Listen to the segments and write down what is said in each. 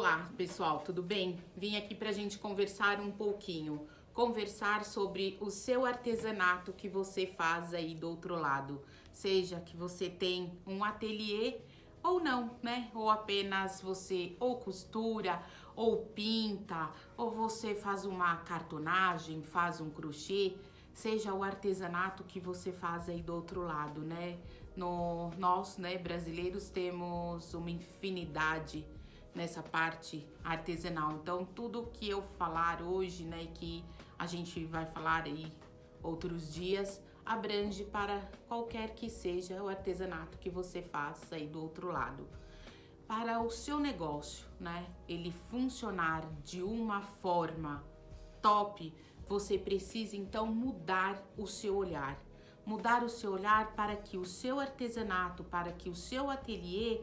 Olá, pessoal, tudo bem? Vim aqui para a gente conversar um pouquinho, conversar sobre o seu artesanato que você faz aí do outro lado, seja que você tem um ateliê ou não, né? Ou apenas você ou costura, ou pinta, ou você faz uma cartonagem, faz um crochê, seja o artesanato que você faz aí do outro lado, né? Nós, né, brasileiros, temos uma infinidade nessa parte artesanal. Então, tudo que eu falar hoje, né, que a gente vai falar aí outros dias, abrange para qualquer que seja o artesanato que você faça aí do outro lado. Para o seu negócio, né, ele funcionar de uma forma top, você precisa então mudar o seu olhar. Mudar o seu olhar para que o seu artesanato, para que o seu ateliê,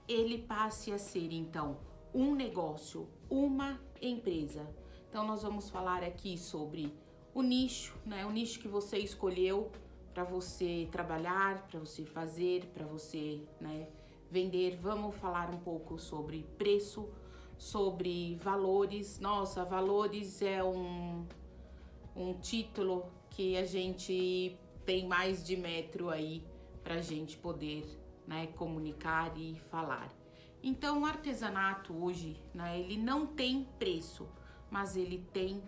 ele passe a ser então um negócio, uma empresa. Então nós vamos falar aqui sobre o nicho, né? O nicho que você escolheu para você trabalhar, para você fazer, para você, né, vender. Vamos falar um pouco sobre preço, sobre valores. Nossa, valores é um título que a gente tem mais de metro aí para a gente poder, né, comunicar e falar. Então, o artesanato hoje, né, ele não tem preço, mas ele tem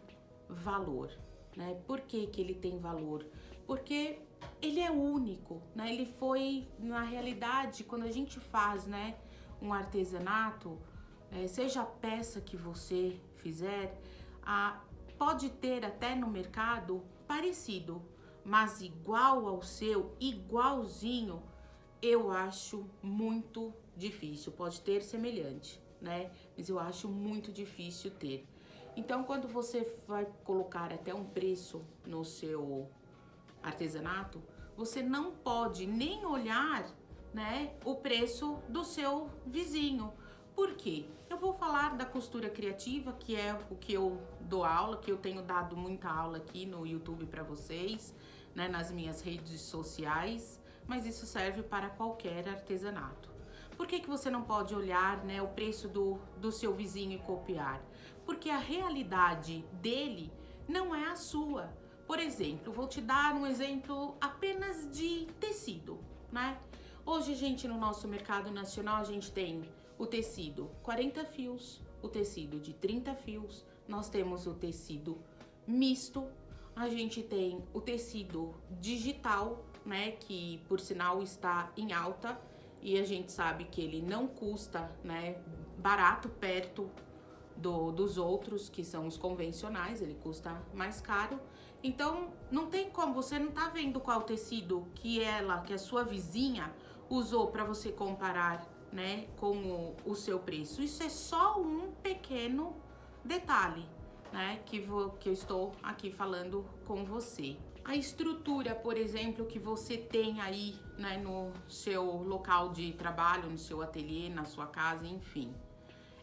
valor, né? Por que que ele tem valor? Porque ele é único, né? Ele foi, na realidade, quando a gente faz, né, um artesanato, seja a peça que você fizer, pode ter até no mercado parecido, mas igual ao seu, igualzinho, eu acho muito difícil. Pode ter semelhante, né? Mas eu acho muito difícil ter. Então, quando você vai colocar até um preço no seu artesanato, você não pode nem olhar, né, o preço do seu vizinho. Por quê? Eu vou falar da costura criativa, que é o que eu dou aula, que eu tenho dado muita aula aqui no YouTube para vocês, né, nas minhas redes sociais, mas isso serve para qualquer artesanato. Por que que você não pode olhar, né, o preço do seu vizinho e copiar? Porque a realidade dele não é a sua. Por exemplo, vou te dar um exemplo apenas de tecido, né? Hoje, gente, no nosso mercado nacional, a gente tem o tecido 40 fios, o tecido de 30 fios, nós temos o tecido misto, a gente tem o tecido digital, né, que por sinal está em alta e a gente sabe que ele não custa, né, barato perto dos outros, que são os convencionais, ele custa mais caro. Então, não tem como, você não tá vendo qual tecido que a sua vizinha usou para você comparar, né, com o seu preço. Isso é só um pequeno detalhe, né, que eu estou aqui falando com você. A estrutura, por exemplo, que você tem aí, né, no seu local de trabalho, no seu ateliê, na sua casa, enfim,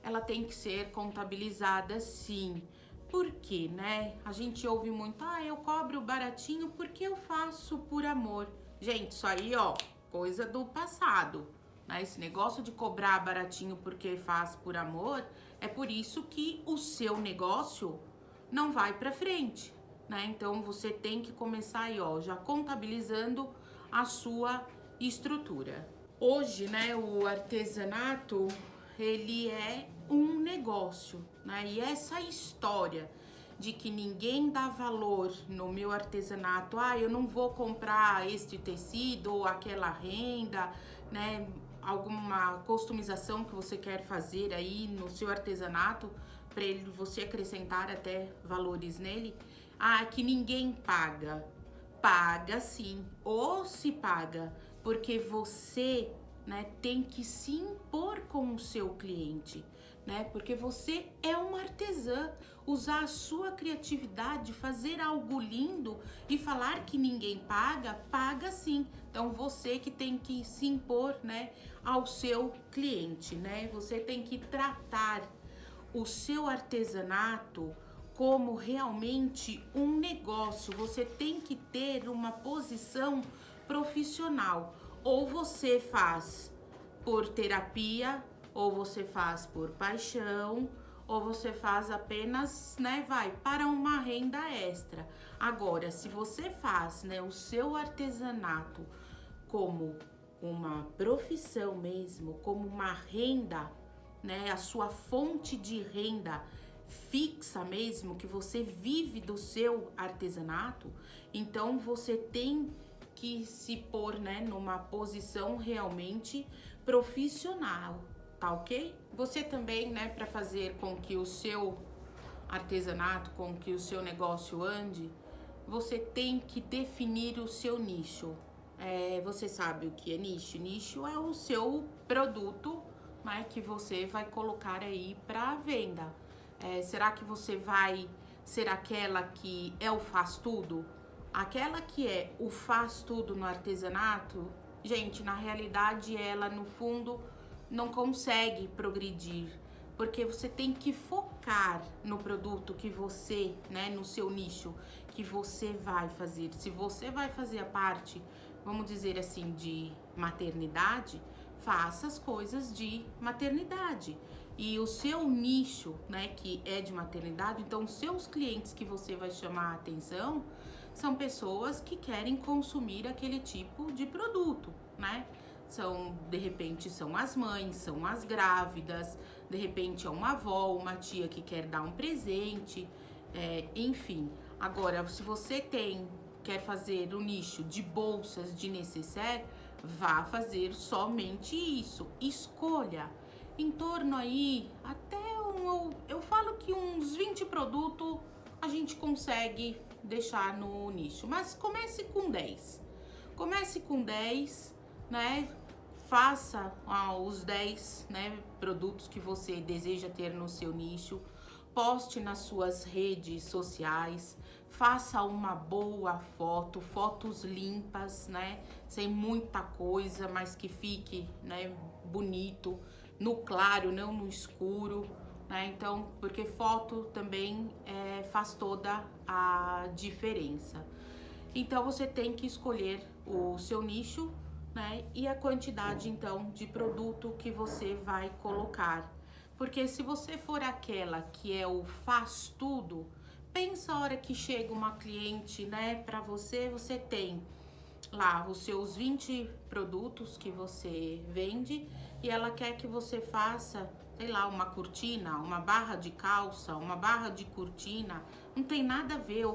ela tem que ser contabilizada, sim. Por quê, né? A gente ouve muito, eu cobro baratinho porque eu faço por amor. Gente, isso aí, ó, coisa do passado, né? Esse negócio de cobrar baratinho porque faz por amor, é por isso que o seu negócio não vai pra frente, né? Então, você tem que começar aí, ó, já contabilizando a sua estrutura. Hoje, né, o artesanato, ele é um negócio, né? E essa história de que ninguém dá valor no meu artesanato, eu não vou comprar este tecido ou aquela renda, né? Alguma customização que você quer fazer aí no seu artesanato para você acrescentar até valores nele, que ninguém paga. Paga sim, ou se paga, porque você, né, tem que se impor com o seu cliente, né? Porque você é uma artesã, usar a sua criatividade, fazer algo lindo e falar que ninguém paga, paga sim. Então você que tem que se impor, né, ao seu cliente, né? Você tem que tratar o seu artesanato como realmente um negócio. Você tem que ter uma posição profissional. Ou você faz por terapia, ou você faz por paixão, ou você faz apenas, né, para uma renda extra. Agora, se você faz, né, o seu artesanato como uma profissão mesmo, como uma renda, né, a sua fonte de renda fixa mesmo, que você vive do seu artesanato, então você tem que se pôr, né, numa posição realmente profissional, tá ok? Você também, né, para fazer com que o seu artesanato, com que o seu negócio ande, você tem que definir o seu nicho. Você sabe o que é nicho? Nicho é o seu produto, né, que você vai colocar aí para venda. Será que você vai ser aquela que é o faz tudo? Aquela que é o faz tudo no artesanato, gente, na realidade ela no fundo não consegue progredir, porque você tem que focar no produto que você, né, no seu nicho, que você vai fazer. Se você vai fazer a parte, vamos dizer assim, de maternidade, faça as coisas de maternidade. E o seu nicho, né, que é de maternidade, então os seus clientes que você vai chamar a atenção são pessoas que querem consumir aquele tipo de produto, né? De repente, são as mães, são as grávidas, de repente é uma avó, uma tia que quer dar um presente, enfim. Agora, se você quer fazer o nicho de bolsas de necessaire, vá fazer somente isso. Escolha em torno aí, eu falo que uns 20 produtos a gente consegue deixar no nicho, mas comece com 10. Comece com 10, né? Faça os 10, né, produtos que você deseja ter no seu nicho. Poste nas suas redes sociais, faça uma boa foto, fotos limpas, né, sem muita coisa, mas que fique, né, bonito, no claro, não no escuro, né? Então, porque foto também faz toda a diferença. Então, você tem que escolher o seu nicho, né, e a quantidade, então, de produto que você vai colocar. Porque se você for aquela que é o faz tudo, pensa a hora que chega uma cliente, né, para você, você tem lá os seus 20 produtos que você vende e ela quer que você faça, sei lá, uma cortina, uma barra de calça, uma barra de cortina, não tem nada a ver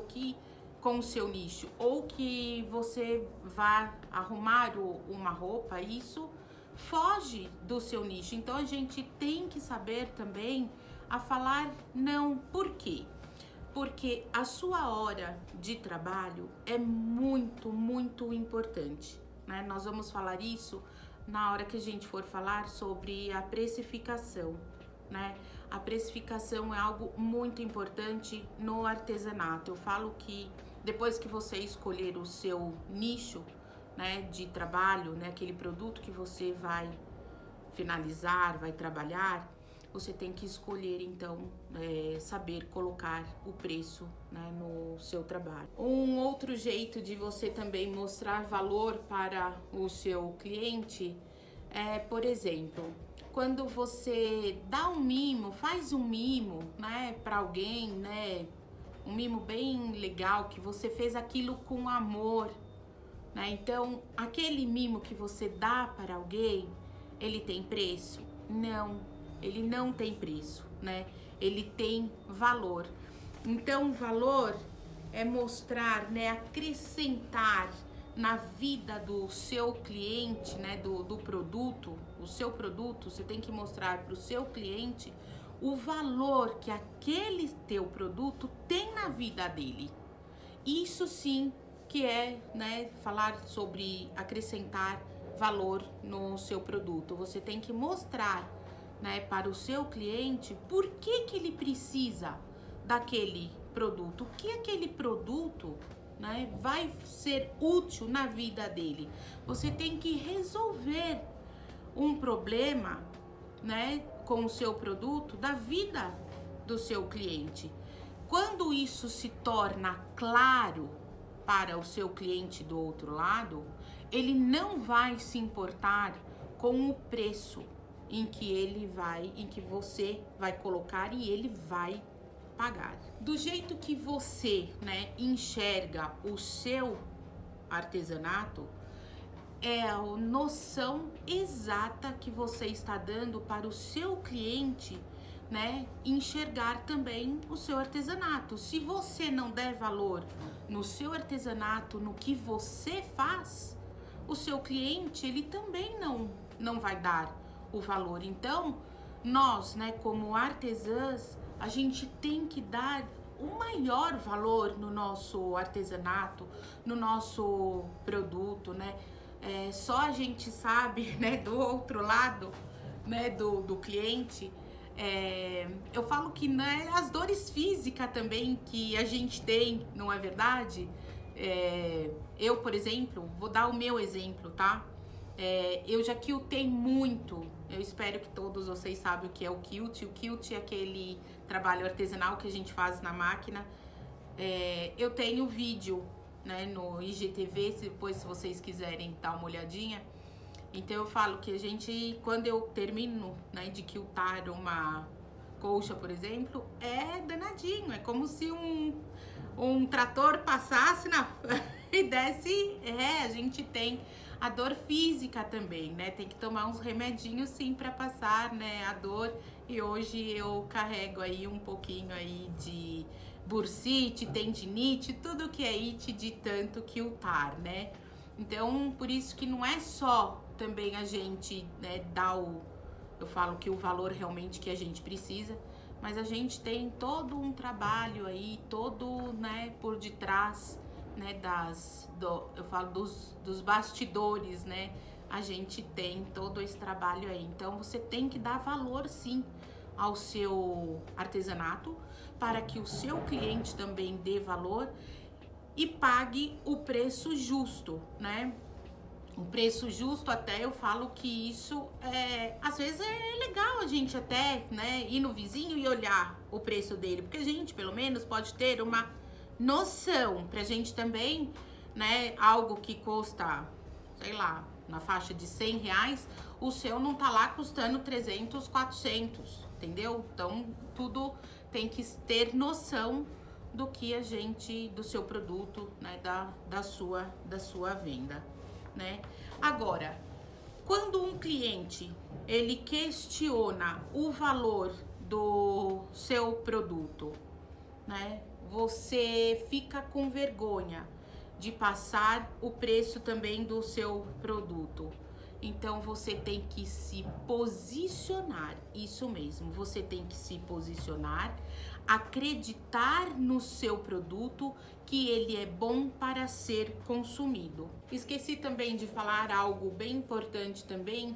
com o seu nicho, ou que você vá arrumar uma roupa, isso foge do seu nicho. Então a gente tem que saber também a falar não. Por quê? Porque a sua hora de trabalho é muito, muito importante, né? Nós vamos falar isso na hora que a gente for falar sobre a precificação, né? A precificação é algo muito importante no artesanato. Eu falo que depois que você escolher o seu nicho, né, de trabalho, né, aquele produto que você vai finalizar, vai trabalhar, você tem que escolher, então, saber colocar o preço, né, no seu trabalho. Um outro jeito de você também mostrar valor para o seu cliente é, por exemplo, quando você dá um mimo, faz um mimo, né, para alguém, né, um mimo bem legal, que você fez aquilo com amor, né? Então, aquele mimo que você dá para alguém, ele tem preço? Não, ele não tem preço, né? Ele tem valor. Então, valor é mostrar, né, acrescentar na vida do seu cliente, né, do produto, o seu produto, você tem que mostrar para o seu cliente o valor que aquele teu produto tem na vida dele. Isso sim que é, né, falar sobre acrescentar valor no seu produto. Você tem que mostrar, né, para o seu cliente por que ele precisa daquele produto, o que aquele produto, né, vai ser útil na vida dele. Você tem que resolver um problema, né, com o seu produto da vida do seu cliente. Quando isso se torna claro para o seu cliente do outro lado, ele não vai se importar com o preço, em que você vai colocar e ele vai pagar. Do jeito que você, né, enxerga o seu artesanato, é a noção exata que você está dando para o seu cliente, né, enxergar também o seu artesanato. Se você não der valor no seu artesanato, no que você faz, o seu cliente, ele também não vai dar o valor. Então, nós, né, como artesãs, a gente tem que dar o maior valor no nosso artesanato, no nosso produto, né? Só a gente sabe, né, do outro lado, né, do cliente. Eu falo que, né, as dores físicas também que a gente tem, não é verdade? Eu, por exemplo, vou dar o meu exemplo, tá? Eu já quiltei muito. Eu espero que todos vocês saibam o que é o quilt. O quilt é aquele trabalho artesanal que a gente faz na máquina. Eu tenho vídeo, né, no IGTV, depois se vocês quiserem dar uma olhadinha. Então eu falo que a gente, quando eu termino, né, de quiltar uma colcha, por exemplo, é danadinho. É como se um trator passasse e desse. A gente tem a dor física também, né? Tem que tomar uns remedinhos sim para passar, né, a dor. E hoje eu carrego aí um pouquinho aí de bursite, tendinite, tudo que é it de tanto quiltar, né? Então, por isso que não é só também a gente, né, dar eu falo que o valor realmente que a gente precisa, mas a gente tem todo um trabalho aí, todo, né, por detrás, né, eu falo dos bastidores, né, a gente tem todo esse trabalho aí. Então, você tem que dar valor, sim, ao seu artesanato, para que o seu cliente também dê valor e pague o preço justo, né? Um preço justo, até eu falo que isso às vezes é legal a gente até, né, ir no vizinho e olhar o preço dele, porque a gente pelo menos pode ter uma noção, pra gente também, né, algo que custa, sei lá, na faixa de R$100, o seu não tá lá custando 300, 400, entendeu? Então, tudo tem que ter noção do que do seu produto, né, da sua venda, né? Agora, quando um cliente, ele questiona o valor do seu produto, né? Você fica com vergonha de passar o preço também do seu produto. Então você tem que se posicionar, isso mesmo, você tem que se posicionar, acreditar no seu produto, que ele é bom para ser consumido. Esqueci também de falar algo bem importante também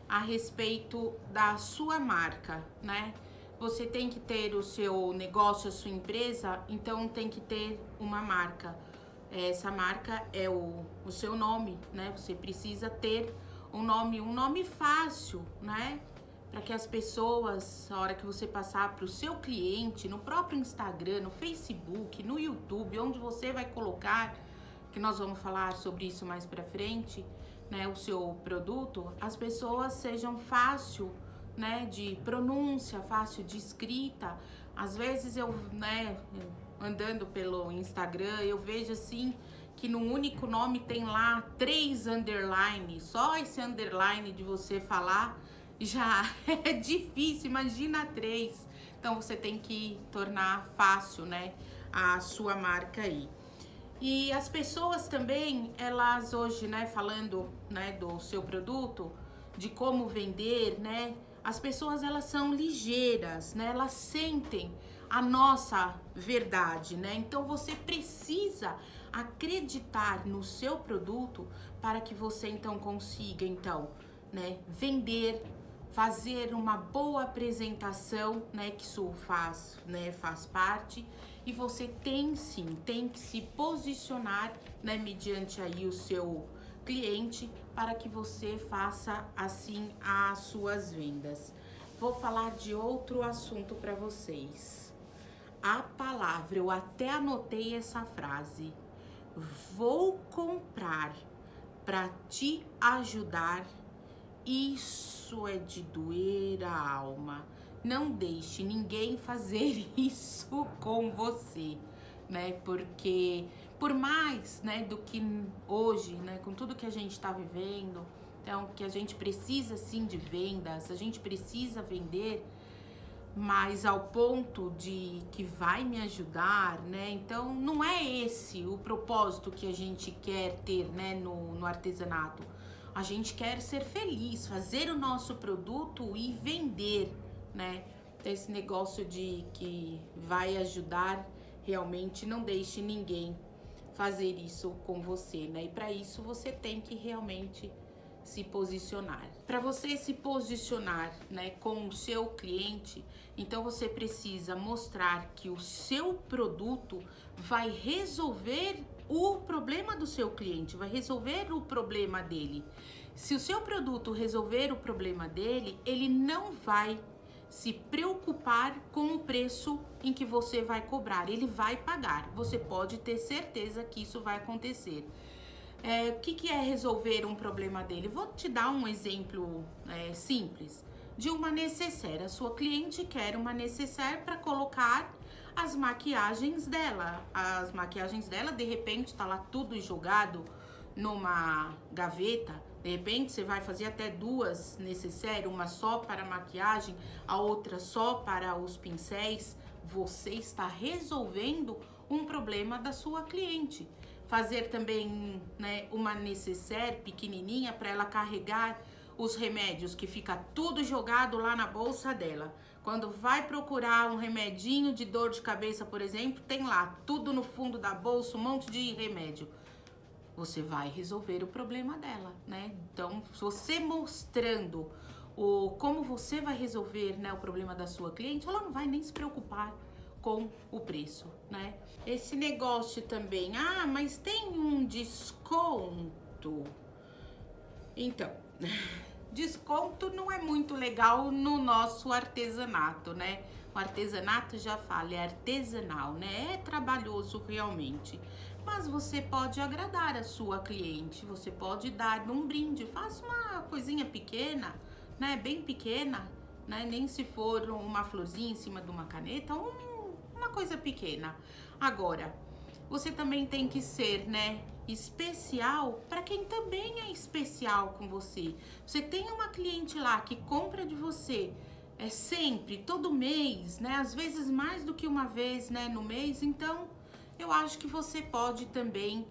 a respeito da sua marca, né? Você tem que ter o seu negócio, a sua empresa, então tem que ter uma marca. Essa marca é o seu nome, né? Você precisa ter um nome fácil, né? Para que as pessoas, a hora que você passar para o seu cliente, no próprio Instagram, no Facebook, no YouTube, onde você vai colocar, que nós vamos falar sobre isso mais para frente, né? O seu produto, as pessoas sejam fácil, né, de pronúncia, fácil de escrita. Às vezes eu, né, andando pelo Instagram, eu vejo assim que no único nome tem lá 3 underline. Só esse underline de você falar já é difícil, imagina 3. Então você tem que tornar fácil, né, a sua marca aí. E as pessoas também, elas hoje, né, falando, né, do seu produto, de como vender, né, as pessoas, elas são ligeiras, né, elas sentem a nossa verdade, né, então você precisa acreditar no seu produto para que você, então, consiga, então, né, vender, fazer uma boa apresentação, né, que isso faz parte, e você tem que se posicionar, né, mediante aí o seu cliente, para que você faça assim as suas vendas. Vou falar de outro assunto para vocês. A palavra, eu até anotei essa frase. Vou comprar para te ajudar isso é de doer a alma. Não deixe ninguém fazer isso com você, né? Porque por mais, né, do que hoje, né, com tudo que a gente está vivendo, então que a gente precisa sim de vendas, a gente precisa vender, mas ao ponto de que vai me ajudar, né? Então não é esse o propósito que a gente quer ter, né, no artesanato. A gente quer ser feliz, fazer o nosso produto e vender, né? Então, esse negócio de que vai ajudar, realmente não deixe ninguém fazer isso com você, né? E para isso você tem que realmente se posicionar. Para você se posicionar, né, com o seu cliente, então você precisa mostrar que o seu produto vai resolver o problema do seu cliente, vai resolver o problema dele. Se o seu produto resolver o problema dele, ele não vai se preocupar com o preço em que você vai cobrar, ele vai pagar. Você pode ter certeza que isso vai acontecer. O que é resolver um problema dele? Vou te dar um exemplo simples de uma necessaire. A sua cliente quer uma necessaire para colocar as maquiagens dela. As maquiagens dela, de repente, tá lá tudo jogado numa gaveta. De repente, você vai fazer até duas necessaire, uma só para maquiagem, a outra só para os pincéis. Você está resolvendo um problema da sua cliente. Fazer também, né, uma necessaire pequenininha para ela carregar os remédios, que fica tudo jogado lá na bolsa dela. Quando vai procurar um remedinho de dor de cabeça, por exemplo, tem lá tudo no fundo da bolsa, um monte de remédio. Você vai resolver o problema dela, né? Então, você mostrando como você vai resolver, né, o problema da sua cliente, ela não vai nem se preocupar com o preço, né? Esse negócio também, mas tem um desconto. Então, desconto não é muito legal no nosso artesanato, né? O artesanato, já fala, é artesanal, né? É trabalhoso realmente. Mas você pode agradar a sua cliente, você pode dar um brinde, faça uma coisinha pequena, né? Bem pequena, né? Nem se for uma florzinha em cima de uma caneta, uma coisa pequena. Agora, você também tem que ser, né, especial para quem também é especial com você. Você tem uma cliente lá que compra de você sempre, todo mês, né? Às vezes mais do que uma vez, né, no mês. Então, eu acho que você pode também,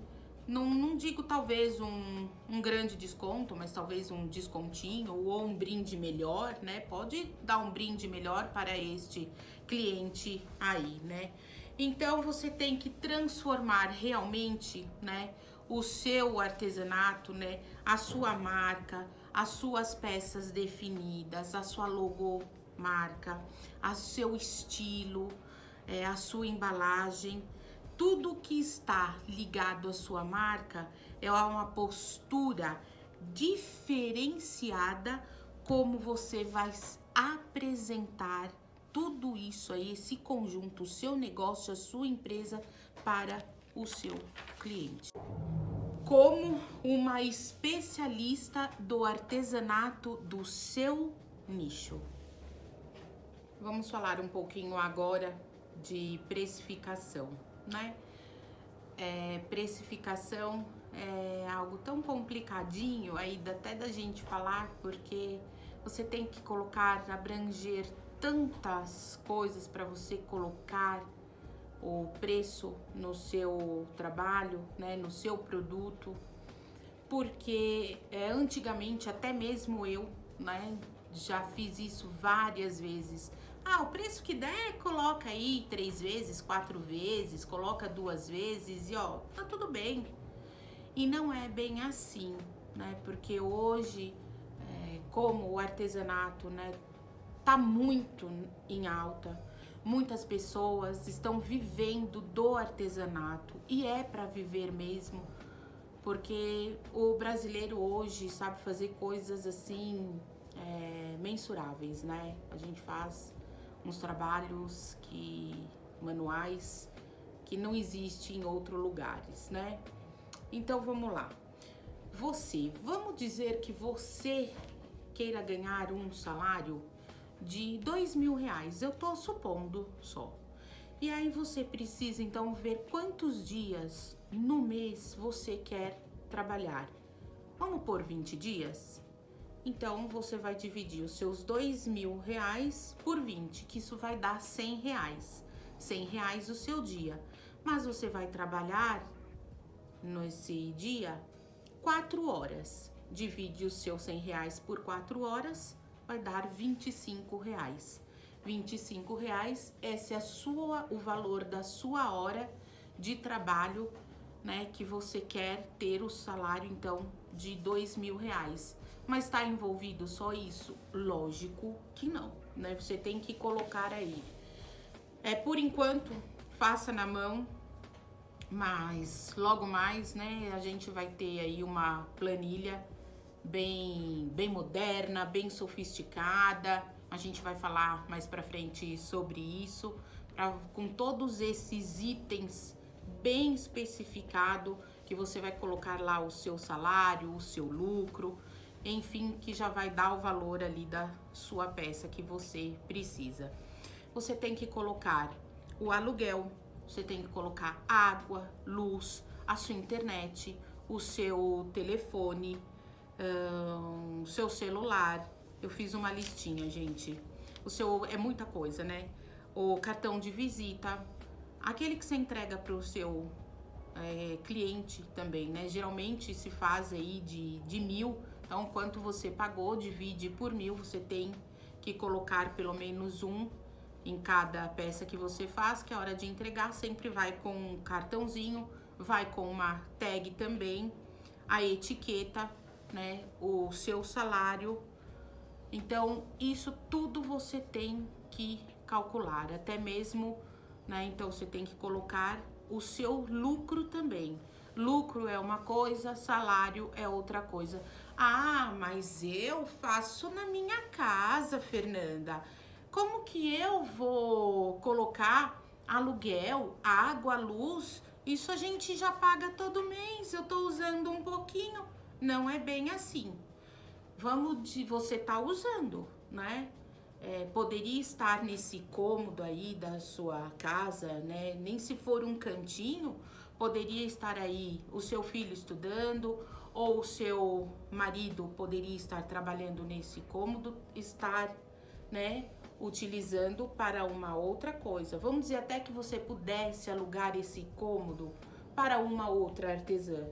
não digo talvez um grande desconto, mas talvez um descontinho ou um brinde melhor, né? Pode dar um brinde melhor para este cliente aí, né? Então, você tem que transformar realmente, né, o seu artesanato, né, a sua marca, as suas peças definidas, a sua logomarca, o seu estilo, a sua embalagem. Tudo que está ligado à sua marca é uma postura diferenciada, como você vai apresentar tudo isso aí, esse conjunto, o seu negócio, a sua empresa para o seu cliente. Como uma especialista do artesanato do seu nicho. Vamos falar um pouquinho agora de precificação, né? Precificação é algo tão complicadinho aí até da gente falar, porque você tem que abranger tantas coisas para você colocar o preço no seu trabalho, né, no seu produto, porque antigamente até mesmo eu, né, já fiz isso várias vezes. O preço que der, coloca aí 3 vezes, 4 vezes, coloca 2 vezes e tá tudo bem. E não é bem assim, né? Porque hoje, como o artesanato, né, tá muito em alta, muitas pessoas estão vivendo do artesanato e é para viver mesmo, porque o brasileiro hoje sabe fazer coisas assim mensuráveis, né? A gente faz uns trabalhos manuais que não existem em outros lugares, né? Então vamos lá. Vamos dizer que você queira ganhar um salário de R$ 2.000, eu tô supondo só. E aí você precisa então ver quantos dias no mês você quer trabalhar. Vamos por 20 dias? Então você vai dividir os seus R$ 2.000 por 20, que isso vai dar R$ 100. R$ 100 o seu dia. Mas você vai trabalhar nesse dia 4 horas. Divide os seus R$ 100 por 4 horas, vai dar R$ 25. R$ 25, esse é o valor da sua hora de trabalho, né? Que você quer ter o salário, então, de R$ 2.000. Mas está envolvido só isso? Lógico que não, né? Você tem que colocar aí. Por enquanto, faça na mão, mas logo mais, né? A gente vai ter aí uma planilha bem moderna, bem sofisticada. A gente vai falar mais pra frente sobre isso, com todos esses itens bem especificado, que você vai colocar lá o seu salário, o seu lucro, enfim, que já vai dar o valor ali da sua peça que você precisa. Você tem que colocar o aluguel, você tem que colocar água, luz, a sua internet, o seu telefone, o seu celular. Eu fiz uma listinha, gente. É muita coisa, né? O cartão de visita, aquele que você entrega para o seu cliente também, né? Geralmente se faz aí de 1.000. Então, quanto você pagou, divide por 1.000. Você tem que colocar pelo menos um em cada peça que você faz, que a hora de entregar sempre vai com um cartãozinho, vai com uma tag também, a etiqueta, né? O seu salário. Então, isso tudo você tem que calcular, até mesmo, né? Então, você tem que colocar o seu lucro também. Lucro é uma coisa, salário é outra coisa. Ah, mas eu faço na minha casa, Fernanda. Como que eu vou colocar aluguel, água, luz? Isso a gente já paga todo mês, eu tô usando um pouquinho. Não é bem assim. Você tá usando, né? Poderia estar nesse cômodo aí da sua casa, né? Nem se for um cantinho, poderia estar aí o seu filho estudando, ou o seu marido poderia estar trabalhando nesse cômodo, estar, né, utilizando para uma outra coisa. Vamos dizer até que você pudesse alugar esse cômodo para uma outra artesã,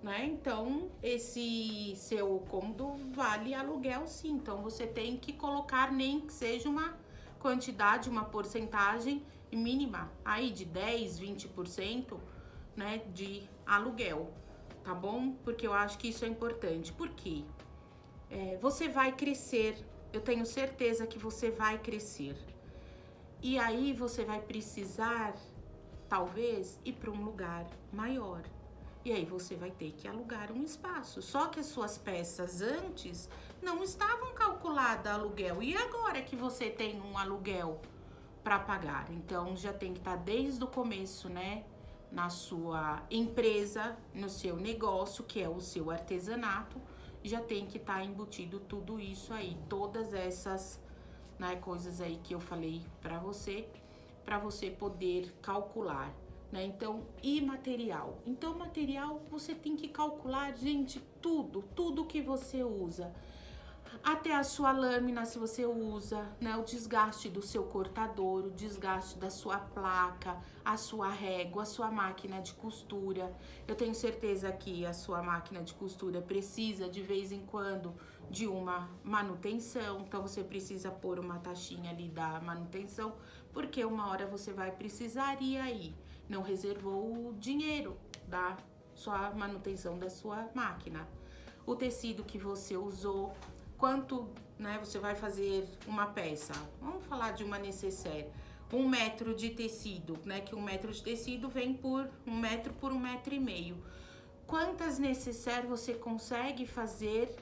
né? Então, esse seu cômodo vale aluguel, sim. Então, você tem que colocar nem que seja uma quantidade, uma porcentagem mínima aí de 10, 20%, né, de aluguel, tá bom? Porque eu acho que isso é importante. Por quê? Você vai crescer, eu tenho certeza que você vai crescer. E aí você vai precisar, talvez, ir para um lugar maior. E aí você vai ter que alugar um espaço. Só que as suas peças antes não estavam calculadas aluguel. E agora que você tem um aluguel para pagar? Então já tem que estar desde o começo, né? Na sua empresa, no seu negócio, que é o seu artesanato, já tem que estar embutido tudo isso aí. Todas essas, né, coisas aí que eu falei para você poder calcular. Né? Então, e material? Então, material você tem que calcular, gente, tudo que você usa. Até a sua lâmina, se você usa, né? O desgaste do seu cortador, o desgaste da sua placa, a sua régua, a sua máquina de costura. Eu tenho certeza que a sua máquina de costura precisa, de vez em quando, de uma manutenção. Então, você precisa pôr uma taxinha ali da manutenção, porque uma hora você vai precisar e aí não reservou o dinheiro da sua manutenção da sua máquina. O tecido que você usou, quanto, né, você vai fazer uma peça. Vamos falar de uma nécessaire. 1 metro de tecido, né, que 1 metro de tecido vem por 1 metro por 1,5 metro. Quantas nécessaires você consegue fazer,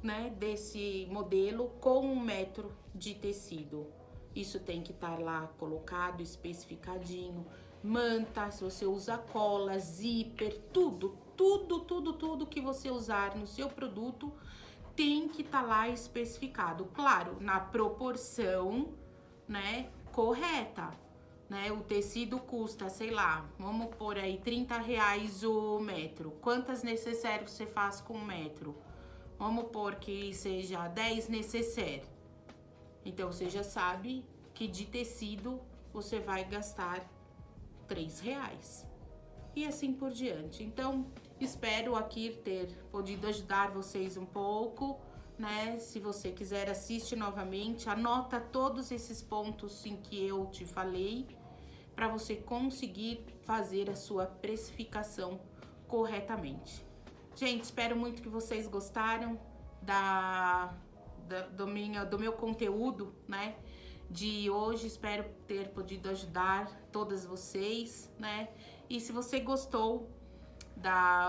né, desse modelo com 1 metro de tecido? Isso tem que estar lá colocado, especificadinho. Manta, se você usa cola, zíper, tudo que você usar no seu produto tem que estar lá especificado, claro, na proporção, né, correta, né? O tecido custa, sei lá, vamos pôr aí R$ 30 o metro. Quantas necessaires você faz com um metro? Vamos pôr que seja 10 necessaires. Então, você já sabe que de tecido você vai gastar R$ 3. E assim por diante. Então, espero aqui ter podido ajudar vocês um pouco, né? Se você quiser, assiste novamente, anota todos esses pontos em que eu te falei, para você conseguir fazer a sua precificação corretamente. Gente, espero muito que vocês gostaram do meu conteúdo, né? De hoje, espero ter podido ajudar todas vocês, né? E se você gostou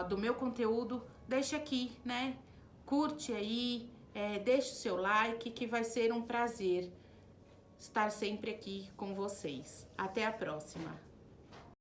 do meu conteúdo, deixa aqui, né? Curte aí, deixa o seu like, que vai ser um prazer estar sempre aqui com vocês. Até a próxima!